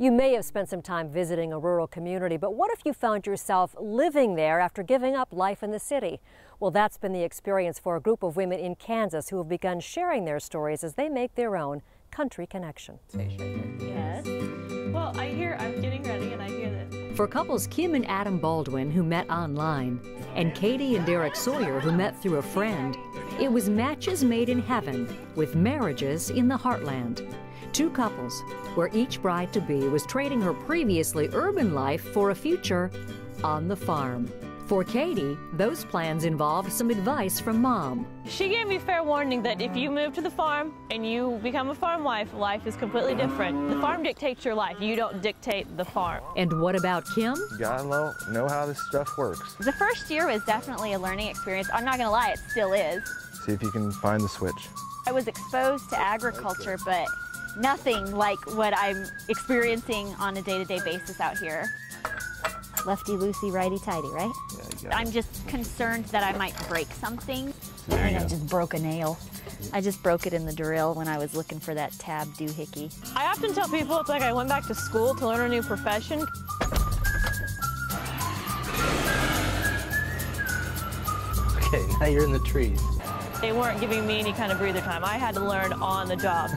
You may have spent some time visiting a rural community, but what if you found yourself living there after giving up life in the city? Well, that's been the experience for a group of women in Kansas who have begun sharing their stories as they make their own country connection. Yes. Well, I'm getting ready and I hear that. For couples Kim and Adam Baldwin, who met online, and Katie and Derek Sawyer, who met through a friend, it was matches made in heaven with marriages in the Heartland. Two couples where each bride-to-be was trading her previously urban life for a future on the farm. For Katie, those plans involved some advice from Mom. She gave me fair warning that if you move to the farm and you become a farm wife, life is completely different. The farm dictates your life. You don't dictate the farm. And what about Kim? You gotta know how this stuff works. The first year was definitely a learning experience. I'm not gonna lie, it still is. See if you can find the switch. I was exposed to agriculture, but nothing like what I'm experiencing on a day-to-day basis out here. Lefty-loosey, righty-tighty, right? Yeah, I'm just concerned that I might break something. So I think I just broke a nail. I just broke it in the drill when I was looking for that tab doohickey. I often tell people it's like I went back to school to learn a new profession. Okay, now you're in the trees. They weren't giving me any kind of breather time. I had to learn on the job.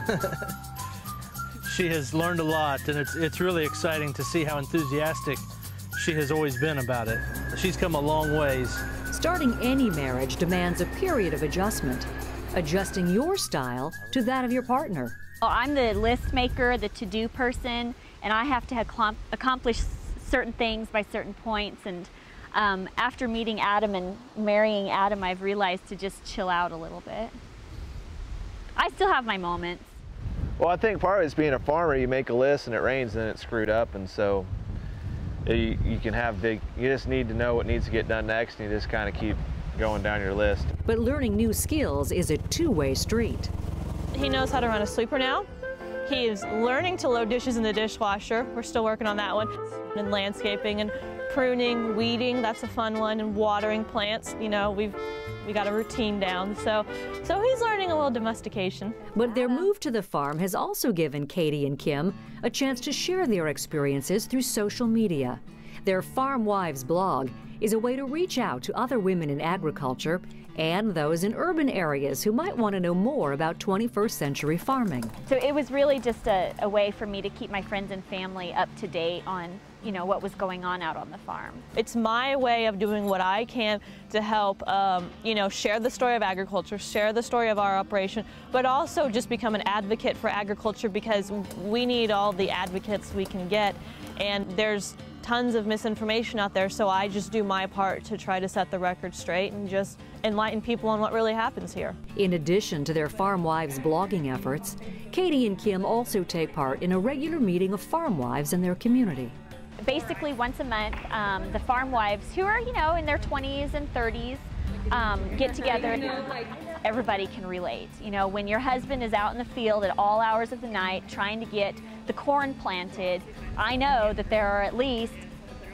She has learned a lot, and it's really exciting to see how enthusiastic she has always been about it. She's come a long ways. Starting any marriage demands a period of adjustment, adjusting your style to that of your partner. Well, I'm the list maker, the to-do person, and I have to accomplish certain things by certain points. And after meeting Adam and marrying Adam, I've realized to just chill out a little bit. I still have my moments. Well, I think part of it's being a farmer. You make a list and it rains and then it's screwed up, and so you can have you just need to know what needs to get done next, and you just kind of keep going down your list. But learning new skills is a two-way street. He knows how to run a sweeper now. He is learning to load dishes in the dishwasher. We're still working on that one. And landscaping and pruning, weeding, that's a fun one, and watering plants. You know, we got a routine down, so he's learning a little domestication. But their move to the farm has also given Katie and Kim a chance to share their experiences through social media. Their Farm Wives blog is a way to reach out to other women in agriculture and those in urban areas who might want to know more about 21st century farming. So it was really just a way for me to keep my friends and family up to date on, you know, what was going on out on the farm. It's my way of doing what I can to help, you know, share the story of agriculture, share the story of our operation, but also just become an advocate for agriculture, because we need all the advocates we can get, and there's tons of misinformation out there, so I just do my part to try to set the record straight and just enlighten people on what really happens here. In addition to their Farm Wives blogging efforts, Katie and Kim also take part in a regular meeting of farm wives in their community. Basically, once a month, the farm wives who are, you know, in their 20s and 30s get together. Everybody can relate. You know, when your husband is out in the field at all hours of the night trying to get the corn planted, I know that there are at least,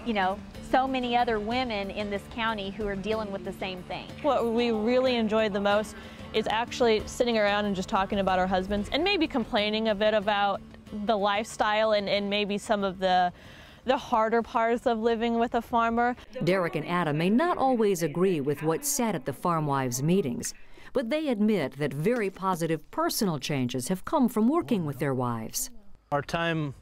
you know, so many other women in this county who are dealing with the same thing. What we really enjoyed the most is actually sitting around and just talking about our husbands, and maybe complaining a bit about the lifestyle and maybe some of the harder parts of living with a farmer. Derek and Adam may not always agree with what's said at the Farm Wives meetings, but they admit that very positive personal changes have come from working with their wives. Our time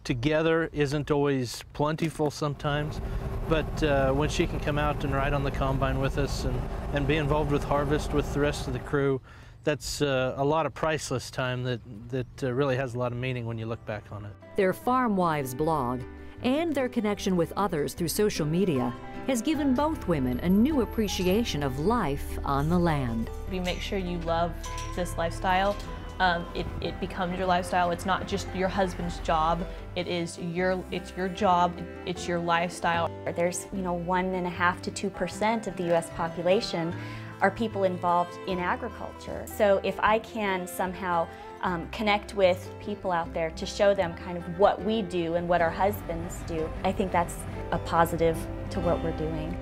together isn't always plentiful sometimes, but when she can come out and ride on the combine with us and be involved with harvest with the rest of the crew, that's a lot of priceless time that really has a lot of meaning when you look back on it. Their Farm Wives blog and their connection with others through social media has given both women a new appreciation of life on the land. You make sure you love this lifestyle. It becomes your lifestyle. It's not just your husband's job. It's your job. It's your lifestyle. There's, you know, 1.5% to 2% of the U.S. population are people involved in agriculture. So if I can somehow connect with people out there to show them kind of what we do and what our husbands do, I think that's a positive to what we're doing.